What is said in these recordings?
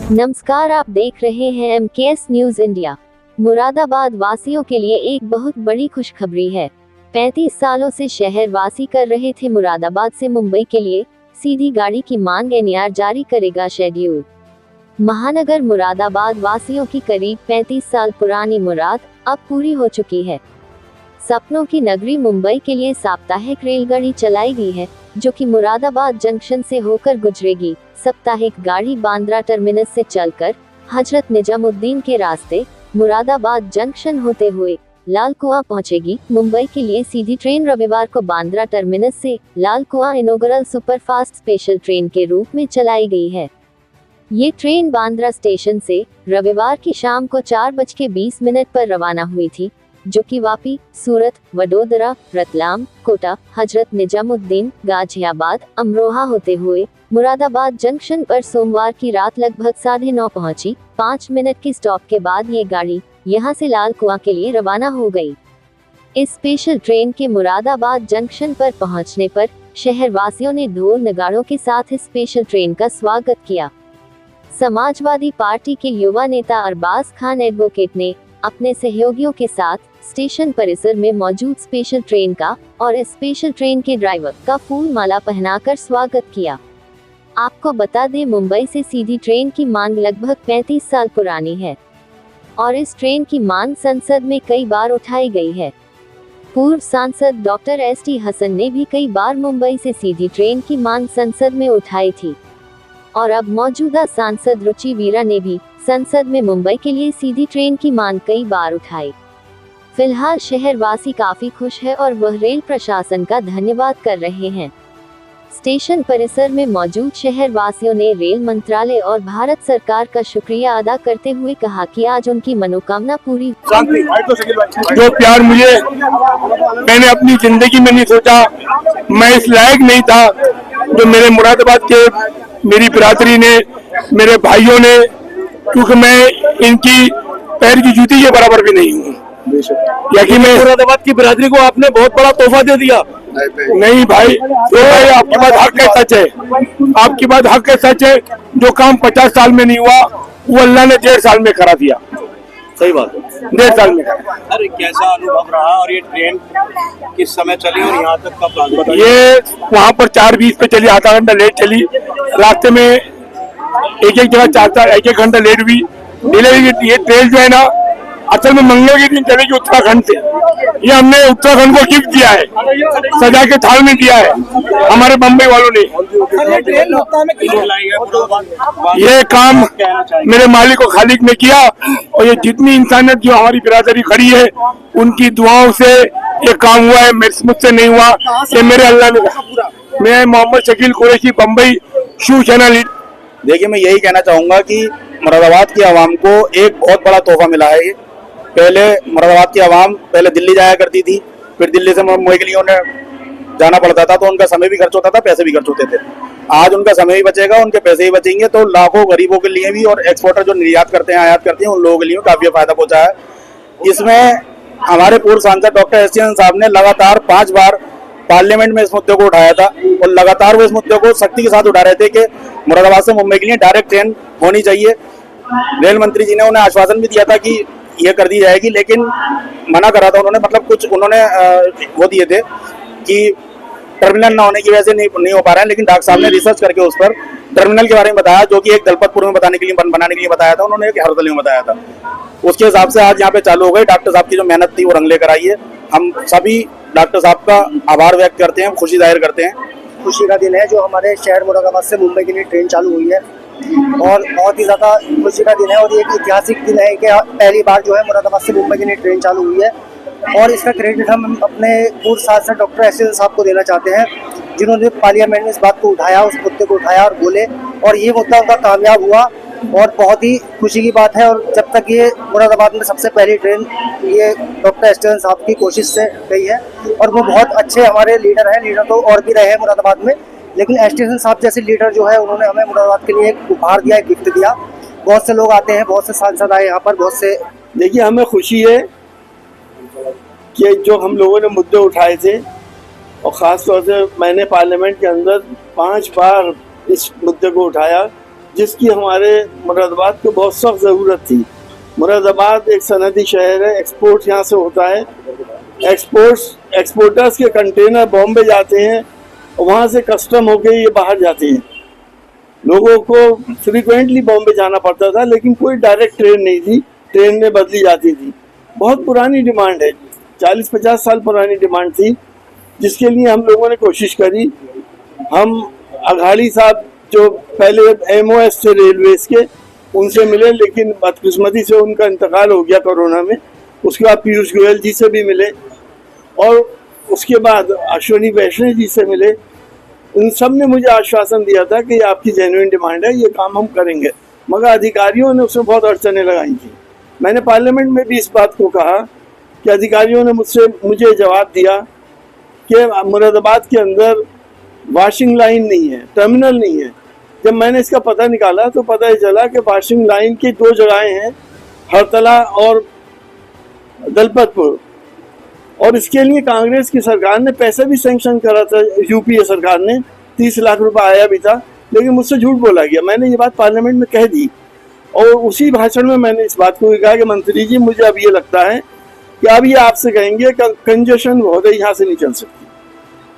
नमस्कार, आप देख रहे हैं एमकेएस न्यूज इंडिया। मुरादाबाद वासियों के लिए एक बहुत बड़ी खुशखबरी है। 35 सालों से शहर वासी कर रहे थे मुरादाबाद से मुंबई के लिए सीधी गाड़ी की मांग। एनईआर जारी करेगा शेड्यूल। महानगर मुरादाबाद वासियों की करीब 35 साल पुरानी मुराद अब पूरी हो चुकी है। सपनों की नगरी मुंबई के लिए साप्ताहिक रेलगाड़ी चलाई गई है, जो कि मुरादाबाद जंक्शन से होकर गुजरेगी। साप्ताहिक गाड़ी बांद्रा टर्मिनस से चलकर हजरत निजामुद्दीन के रास्ते मुरादाबाद जंक्शन होते हुए लाल कुआं पहुंचेगी। मुंबई के लिए सीधी ट्रेन रविवार को बांद्रा टर्मिनस से लाल कुआं इनॉग्रल सुपरफास्ट स्पेशल ट्रेन के रूप में चलाई गई है। ये ट्रेन बांद्रा स्टेशन से रविवार की शाम को 4:20 पर रवाना हुई थी, जो कि वापी, सूरत, वडोदरा, रतलाम, कोटा, हजरत निजामुद्दीन, गाजियाबाद, अमरोहा होते हुए मुरादाबाद जंक्शन पर सोमवार की रात लगभग 9:30 पहुंची। 5 मिनट की स्टॉप के बाद ये गाड़ी यहां से लाल कुआं के लिए रवाना हो गई। इस स्पेशल ट्रेन के मुरादाबाद जंक्शन पर पहुंचने पर शहर वासियों ने ढोल नगाड़ों के साथ इस स्पेशल ट्रेन का स्वागत किया। समाजवादी पार्टी के युवा नेता अरबाज खान एडवोकेट ने अपने सहयोगियों के साथ स्टेशन परिसर में मौजूद स्पेशल ट्रेन का और इस स्पेशल ट्रेन के ड्राइवर का फूल माला पहनाकर स्वागत किया। आपको बता दें, मुंबई से सीधी ट्रेन की मांग लगभग 35 साल पुरानी है और इस ट्रेन की मांग संसद में कई बार उठाई गई है। पूर्व सांसद डॉक्टर एसटी हसन ने भी कई बार मुंबई से सीधी ट्रेन की मांग संसद में उठाई थी और अब मौजूदा सांसद रुचि वीरा ने भी संसद में मुंबई के लिए सीधी ट्रेन की मांग कई बार उठाई। फिलहाल शहर वासी काफी खुश है और वह रेल प्रशासन का धन्यवाद कर रहे हैं। स्टेशन परिसर में मौजूद शहर वासियों ने रेल मंत्रालय और भारत सरकार का शुक्रिया अदा करते हुए कहा कि आज उनकी मनोकामना पूरी। जो प्यार मुझे मैंने अपनी जिंदगी में नहीं सोचा, मैं इस लायक नहीं था, जो मेरे मुरादाबाद के मेरी बिरादरी ने, मेरे भाइयों ने, क्योंकि मैं इनकी पैर की जूती के बराबर भी नहीं हूँ। या कि मैं मुरादाबाद की बिरादरी को आपने बहुत बड़ा तोहफा दे दिया। नहीं भाई, तो भाई आपकी बात हक है, सच है, आपकी बात हक है, सच है। जो काम 50 साल में नहीं हुआ, वो अल्लाह ने 1.5 साल में करा दिया। सही बात है, 1.5 साल में। अरे कैसा अनुभव रहा, और ये ट्रेन किस समय चली और यहाँ तक कब पहुंची? ये वहाँ पर 4:20 पे चली, आधा घंटा लेट चली। रास्ते में एक जगह 1 घंटा लेट हुई। ये ट्रेन जो है ना, असल में मंगल के दिन चलेगी उत्तराखंड से। ये हमने उत्तराखंड को गिफ्ट दिया है, सजा के थाल में दिया है हमारे बम्बई वालों ने। ये काम मेरे मालिक और खालिक ने किया, और ये जितनी इंसानियत जो हमारी बिरादरी खड़ी है, उनकी दुआओं से ये काम हुआ है। मुझसे नहीं हुआ, ये मेरे अल्लाह ने कहा। मैं मोहम्मद शकील कुरैशी, बम्बई, शिवसेना लीड। देखिए, मैं यही कहना चाहूंगा कि मुरादाबाद की आवाम को एक बहुत बड़ा तोहफा मिला है। पहले मुरादाबाद की आवाम पहले दिल्ली जाया करती थी, फिर दिल्ली से मुंबई के लिए उन्हें जाना पड़ता था, तो उनका समय भी खर्च होता था, पैसे भी खर्च होते थे। आज उनका समय भी बचेगा, उनके पैसे भी बचेंगे, तो लाखों गरीबों के लिए भी और एक्सपोर्टर जो निर्यात करते हैं, आयात करते हैं, उन लोगों के लिए काफी फायदा पहुंचा है। इसमें हमारे पूर्व सांसद डॉक्टर एसटी हसन साहब ने लगातार 5 बार पार्लियामेंट में इस मुद्दे को उठाया था, और लगातार वो इस मुद्दे को सख्ती के साथ उठा रहे थे कि मुरादाबाद से मुंबई के लिए डायरेक्ट ट्रेन होनी चाहिए। रेल मंत्री जी ने उन्हें आश्वासन भी दिया था कि ये कर दी जाएगी, लेकिन मना करा था उन्होंने। मतलब कुछ उन्होंने वो दिए थे कि टर्मिनल ना होने की वजह से नहीं हो पा रहा है, लेकिन डॉक्टर साहब ने रिसर्च करके उस पर टर्मिनल के बारे में बताया, जो कि एक दलपतपुर में बनाने के लिए बताया था उन्होंने, एक हरदली में बताया था। उसके हिसाब से आज यहाँ पे चालू हो गई। डॉक्टर साहब की जो मेहनत थी वो रंग लेकर आई है। हम सभी डॉक्टर साहब का आभार व्यक्त करते हैं, खुशी जाहिर करते हैं। खुशी का दिन है जो हमारे शहर मुरादाबाद से मुंबई के लिए ट्रेन चालू हुई है, और बहुत ही ज़्यादा खुशी का दिन है। और ये एक ऐतिहासिक दिन है कि पहली बार जो है मुरादाबाद से मुंबई के लिए ट्रेन चालू हुई है, और इसका क्रेडिट हम अपने पूर्व सांसद डॉक्टर एसटी हसन साहब को देना चाहते हैं, जिन्होंने पार्लियामेंट में इस बात को उठाया, उस मुद्दे को उठाया और बोले, और ये मुद्दा उनका कामयाब हुआ, और बहुत ही खुशी की बात है। और जब तक ये मुरादाबाद में सबसे पहली ट्रेन ये डॉक्टर एसटी हसन साहब की कोशिश से गई है, और वो बहुत अच्छे हमारे लीडर हैं। लीडर तो और भी रहे हैं मुरादाबाद में, लेकिन एसटी हसन साहब जैसे लीडर जो है, उन्होंने हमें मुरादाबाद के लिए एक उपहार दिया, एक गिफ्ट दिया। बहुत से लोग आते हैं, बहुत से सांसद आए यहाँ पर, बहुत से। देखिए, हमें खुशी है कि जो हम लोगों ने मुद्दे उठाए थे, और ख़ास तौर से मैंने पार्लियामेंट के अंदर 5 बार इस मुद्दे को उठाया, जिसकी हमारे मुरादाबाद को बहुत सख्त ज़रूरत थी। मुरादाबाद एक सनदी शहर है, एक्सपोर्ट यहाँ से होता है। एक्सपोर्टर्स के कंटेनर बॉम्बे जाते हैं, वहाँ से कस्टम होके ये बाहर जाते हैं। लोगों को फ्रीक्वेंटली बॉम्बे जाना पड़ता था, लेकिन कोई डायरेक्ट ट्रेन नहीं थी, ट्रेन में बदली जाती थी। बहुत पुरानी डिमांड है, 40-50 साल पुरानी डिमांड थी, जिसके लिए हम लोगों ने कोशिश करी। हम अघाड़ी साहब जो पहले MOS थे रेलवेज के, उनसे मिले, लेकिन बदकिस्मती से उनका इंतकाल हो गया कोरोना में। उसके बाद पीयूष गोयल जी से भी मिले और उसके बाद अश्विनी वैष्णव जी से मिले। उन सब ने मुझे आश्वासन दिया था कि आपकी जेन्युइन डिमांड है, ये काम हम करेंगे, मगर अधिकारियों ने उसमें बहुत अड़चनें लगाई थी। मैंने पार्लियामेंट में भी इस बात को कहा कि अधिकारियों ने मुझे जवाब दिया कि मुरादाबाद के अंदर वॉशिंग लाइन नहीं है, टर्मिनल नहीं है। जब मैंने इसका पता निकाला तो पता ही चला कि वॉशिंग लाइन की 2 जगहें हैं, हरतला और दलपतपुर, और इसके लिए कांग्रेस की सरकार ने पैसा भी सैंक्शन करा था। UPA सरकार ने 30 लाख रुपए आया भी था, लेकिन मुझसे झूठ बोला गया। मैंने ये बात पार्लियामेंट में कह दी और उसी भाषण में मैंने इस बात को कहा कि मंत्री जी, मुझे अब ये लगता है कि अब ये आपसे कहेंगे कि कंजेशन बहुत है, यहाँ से नहीं चल सकती।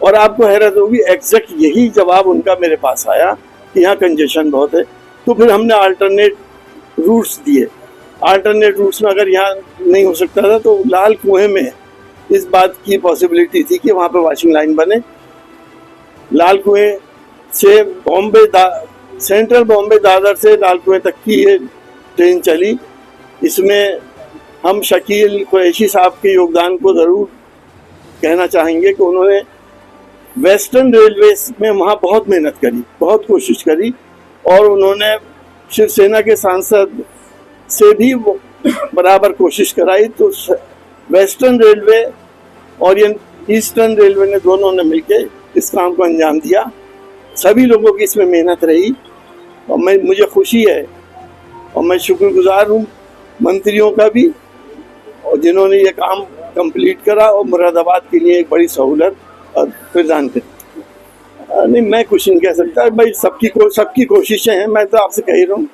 और आपको हैरत होगी, एग्जैक्ट यही जवाब उनका मेरे पास आया कि यहाँ कंजेशन बहुत है। तो फिर हमने अल्टरनेट रूट्स दिए। अल्टरनेट रूट्स में अगर यहाँ नहीं हो सकता था तो लाल कुएं में इस बात की पॉसिबिलिटी थी कि वहाँ पे वॉशिंग लाइन बने। लाल कुएं से सेंट्रल बॉम्बे दादर से लाल कुएं तक की ये ट्रेन चली। इसमें हम शकील कुरैशी साहब के योगदान को ज़रूर कहना चाहेंगे कि उन्होंने वेस्टर्न रेलवे में वहाँ बहुत मेहनत करी, बहुत कोशिश करी, और उन्होंने शिवसेना के सांसद से भी वो बराबर कोशिश कराई। तो वेस्टर्न रेलवे और ईस्टर्न रेलवे ने दोनों ने मिलकर इस काम को अंजाम दिया। सभी लोगों की इसमें मेहनत रही और मुझे खुशी है और मैं शुक्रगुजार हूँ मंत्रियों का भी, और जिन्होंने ये काम कंप्लीट करा और मुरादाबाद के लिए एक बड़ी सहूलत प्रदान करी। नहीं, मैं कुछ नहीं कह सकता भाई, सबकी कोशिशें हैं, मैं तो आपसे कह ही रहा हूँ।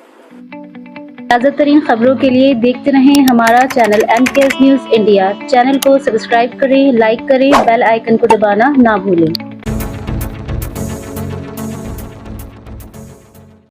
ताज़ा तरीन खबरों के लिए देखते रहें हमारा channel MKS news India. Channel को सब्सक्राइब करें, लाइक करें, बेल आइकन को दबाना ना भूलें।